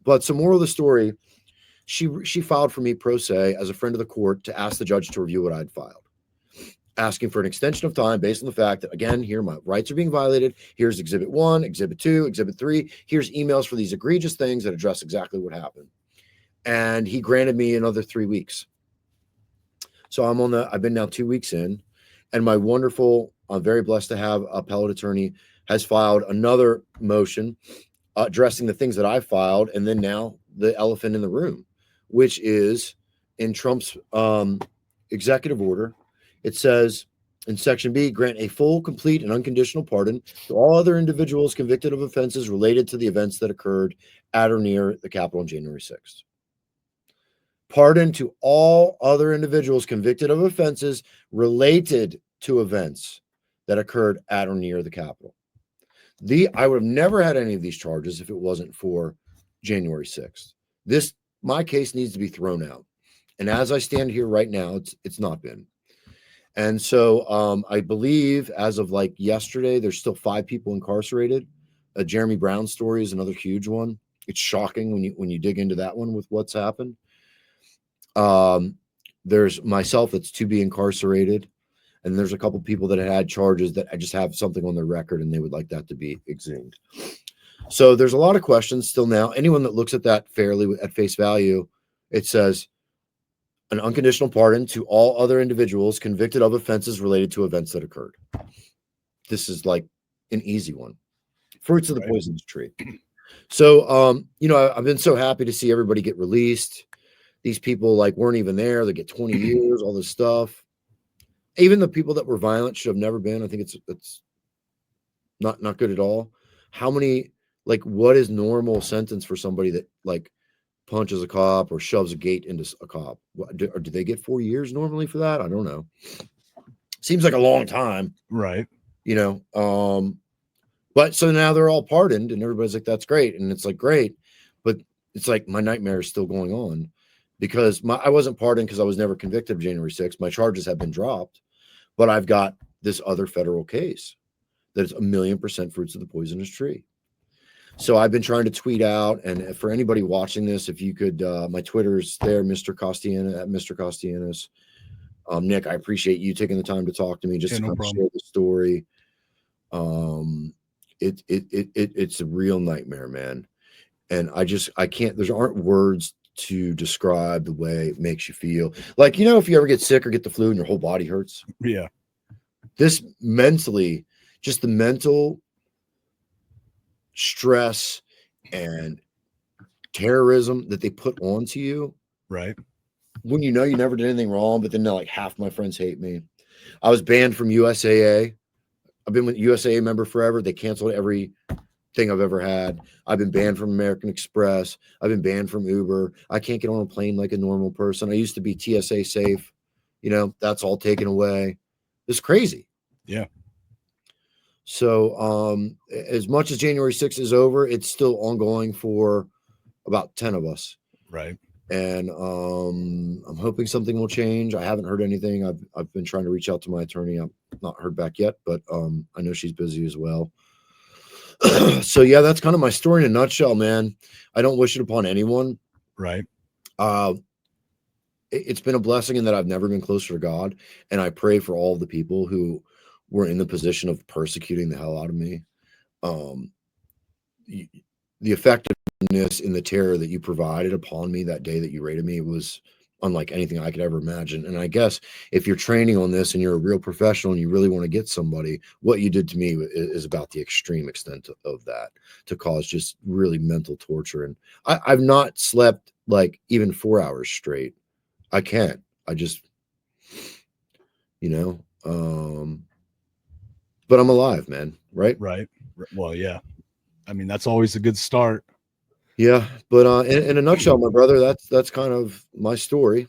But some moral of the story, she filed for me pro se as a friend of the court to ask the judge to review what I'd filed, asking for an extension of time based on the fact that, again, here my rights are being violated. Here's Exhibit 1, Exhibit 2, Exhibit 3. Here's emails for these egregious things that address exactly what happened. And he granted me another 3 weeks. So I've been now 2 weeks in, and my wonderful, I'm very blessed to have appellate attorney has filed another motion addressing the things that I filed. And then now the elephant in the room, which is in Trump's executive order. It says in Section B, grant a full, complete, and unconditional pardon to all other individuals convicted of offenses related to the events that occurred at or near the Capitol on January 6th. Pardon to all other individuals convicted of offenses related to events that occurred at or near the Capitol. I would have never had any of these charges if it wasn't for January 6th. My case needs to be thrown out. And as I stand here right now, it's not been. And so I believe as of like yesterday, there's still 5 people incarcerated. Jeremy Brown's story is another huge one. It's shocking when you dig into that one with what's happened. There's myself that's to be incarcerated. And there's a couple people that had charges that I just have something on their record and they would like that to be exhumed. So there's a lot of questions still now. Anyone that looks at that fairly at face value, it says an unconditional pardon to all other individuals convicted of offenses related to events that occurred. This is like an easy one. Fruits of the poisonous tree. So, I've been so happy to see everybody get released. These people like weren't even there. They get 20 years, all this stuff. Even the people that were violent should have never been. I think it's not good at all. How many, like, what is normal sentence for somebody that like punches a cop or shoves a gate into a cop? Do they get 4 years normally for that? I don't know. Seems like a long time. Right. But so now they're all pardoned and everybody's like, that's great. And it's like, great. But it's like my nightmare is still going on because I wasn't pardoned because I was never convicted of January 6th. My charges have been dropped, but I've got this other federal case that is 1,000,000% fruits of the poisonous tree. So I've been trying to tweet out, and for anybody watching this, if you could, my Twitter's there, Mr. Costianes at Mr. Costianes. Nick, I appreciate you taking the time to talk to me just to kind of share the story. It's a real nightmare, man. And I can't, there aren't words to describe the way it makes you feel. Like, if you ever get sick or get the flu and your whole body hurts. Yeah. This mentally, just the mental stress and terrorism that they put onto you. Right. When you never did anything wrong, but then like half my friends hate me. I was banned from USAA. I've been with USAA member forever. They canceled everything I've ever had. I've been banned from American Express. I've been banned from Uber. I can't get on a plane like a normal person. I used to be TSA safe. That's all taken away. It's crazy. Yeah. So as much as January 6th is over, it's still ongoing for about 10 of us. Right. And I'm hoping something will change. I haven't heard anything. I've been trying to reach out to my attorney. I've not heard back yet, but I know she's busy as well. So yeah, that's kind of my story in a nutshell, man. I don't wish it upon anyone. Right. It's been a blessing in that I've never been closer to God. And I pray for all of the people who were in the position of persecuting the hell out of me. The effectiveness in the terror that you provided upon me that day that you raided me was unlike anything I could ever imagine. And I guess if you're training on this and you're a real professional and you really want to get somebody, what you did to me is about the extreme extent of that, to cause just really mental torture. And I've not slept like even 4 hours straight. I can't. I just, but I'm alive, man. Right. Right. Well, yeah. I mean, that's always a good start. Yeah, but in a nutshell, my brother, that's kind of my story.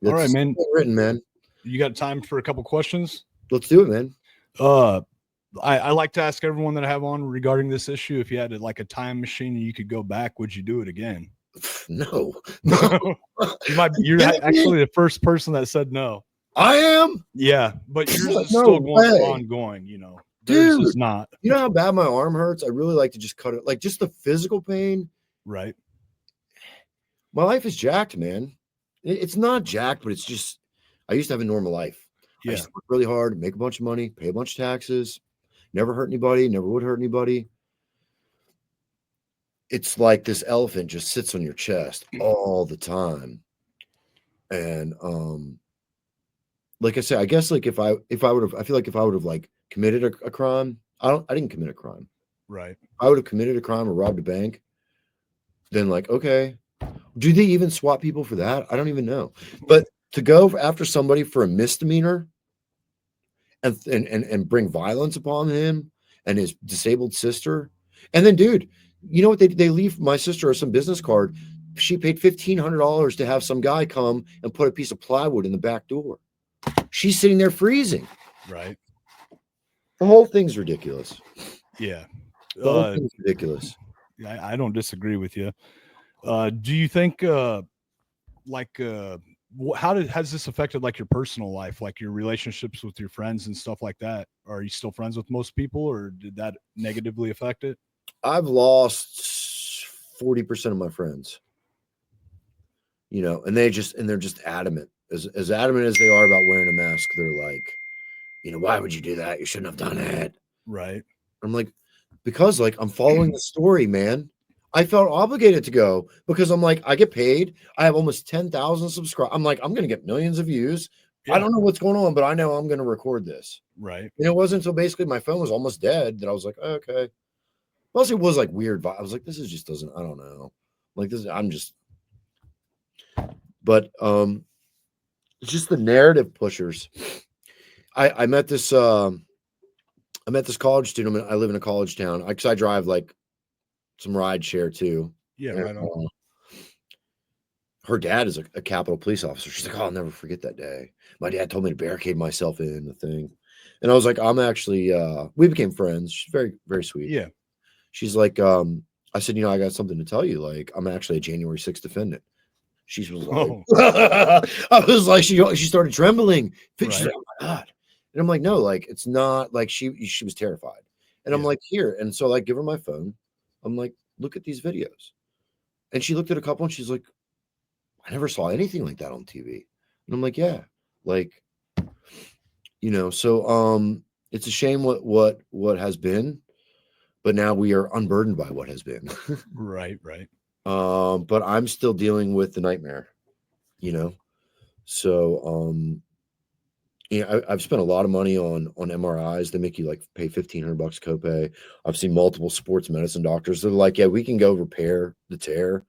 All right, man. Written, man. You got time for a couple questions? Let's do it, man. I like to ask everyone that I have on regarding this issue, if you had like a time machine and you could go back, would you do it again? No. You're actually the first person that said no. I am. Yeah, but yours is still ongoing. Dude, is not. You know how bad my arm hurts? I really like to just cut it, like just the physical pain. Right. My life is jacked, man. It's not jacked, but it's just I used to have a normal life. I Yeah. used to work really hard, make a bunch of money, pay a bunch of taxes, never hurt anybody, never would hurt anybody. It's like this elephant just sits on your chest all the time. And like I said, I guess like if I would have I feel like if I would have like committed a crime, I didn't commit a crime. Right. I would have committed a crime or robbed a bank, then like, okay. Do they even swat people for that? I don't even know. But to go after somebody for a misdemeanor and bring violence upon him and his disabled sister. And then, dude, you know what? They leave my sister some business card. She paid $1,500 to have some guy come and put a piece of plywood in the back door. She's sitting there freezing. Right. The whole thing's ridiculous. Yeah. The whole thing's ridiculous. I don't disagree with you. Do you think has this affected like your personal life, like your relationships with your friends and stuff like that? Are you still friends with most people, or did that negatively affect it? I've lost 40% of my friends. And they're just adamant. As adamant as they are about wearing a mask, they're like, why would you do that? You shouldn't have done it. Right. I'm like, because like I'm following the story, man. I felt obligated to go because I'm like, I get paid. I have almost 10,000 subscribers. I'm like, I'm going to get millions of views. Yeah. I don't know what's going on, but I know I'm going to record this. Right. And it wasn't until basically my phone was almost dead that I was like, okay. Plus, it was like weird. I was like, this is just doesn't, I don't know. Like this, but it's just the narrative pushers. I met this college student. I live in a college town. Because I drive like some ride share too. Yeah, And, right on. her dad is a Capitol police officer. She's like, oh, I'll never forget that day. My dad told me to barricade myself in the thing. And I was like, I'm actually, we became friends. She's very, very sweet. Yeah. She's like, I said, I got something to tell you. Like, I'm actually a January 6th defendant. She was like, I was like, she started trembling. She's like, oh my God. And I'm like, no, like, it's not like she was terrified. And I'm like, here. And so like, give her my phone. I'm like, look at these videos. And she looked at a couple and she's like, I never saw anything like that on TV. And I'm like, yeah, like, so it's a shame what has been, but now we are unburdened by what has been. Right. But I'm still dealing with the nightmare, So I've spent a lot of money on MRIs. They make you like pay $1,500 copay. I've seen multiple sports medicine doctors. They're like, yeah, we can go repair the tear,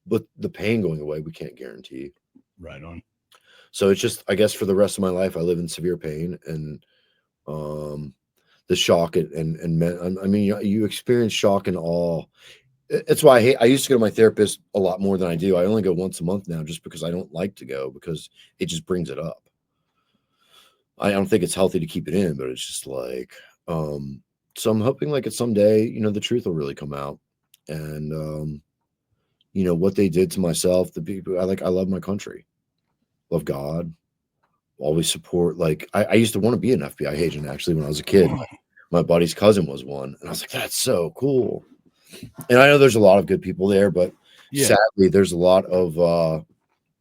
but the pain going away, we can't guarantee. Right on. So it's just, I guess for the rest of my life, I live in severe pain and the shock I mean, you experience shock and awe. It's why I used to go to my therapist a lot more than I do. I only go once a month now just because I don't like to go because it just brings it up. I don't think it's healthy to keep it in, but it's just like, so I'm hoping like at someday, the truth will really come out and, what they did to myself, the people I love my country, love God, always support. Like I used to want to be an FBI agent actually when I was a kid. My buddy's cousin was one, and I was like, that's so cool. And I know there's a lot of good people there, but sadly, there's a lot of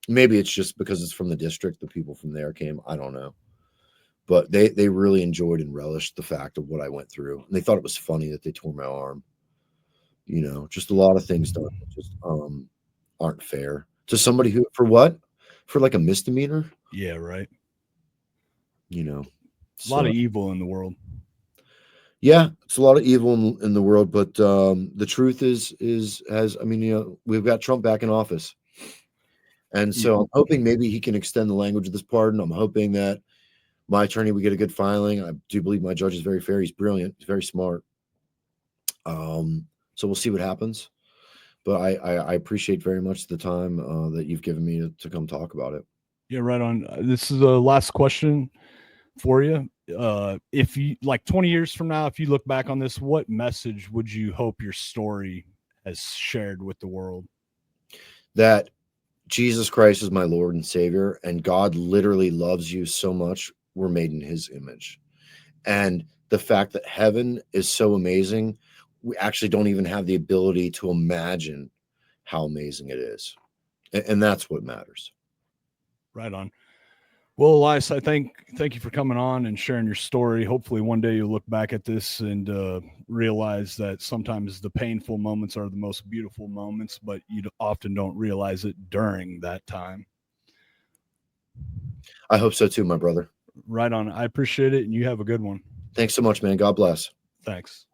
maybe it's just because it's from the district, the people from there came. I don't know. But they really enjoyed and relished the fact of what I went through. And they thought it was funny that they tore my arm. Just a lot of things that just aren't fair to somebody who for what? For like a misdemeanor? Yeah, right. A lot of evil in the world. Yeah, it's a lot of evil in the world, but the truth is we've got Trump back in office. And so I'm hoping maybe he can extend the language of this pardon. I'm hoping that my attorney would get a good filing. I do believe my judge is very fair. He's brilliant. He's very smart. So we'll see what happens. But I appreciate very much the time that you've given me to come talk about it. Yeah, right on. This is the last question for you. If you like 20 years from now, if you look back on this, what message would you hope your story has shared with the world? That Jesus Christ is my Lord and Savior, and God literally loves you so much. We're made in his image. And the fact that heaven is so amazing, we actually don't even have the ability to imagine how amazing it is. And that's what matters. Right on. Well, Elias, I thank you for coming on and sharing your story. Hopefully one day you'll look back at this and realize that sometimes the painful moments are the most beautiful moments, but you often don't realize it during that time. I hope so too, my brother. Right on. I appreciate it, and you have a good one. Thanks so much, man. God bless. Thanks.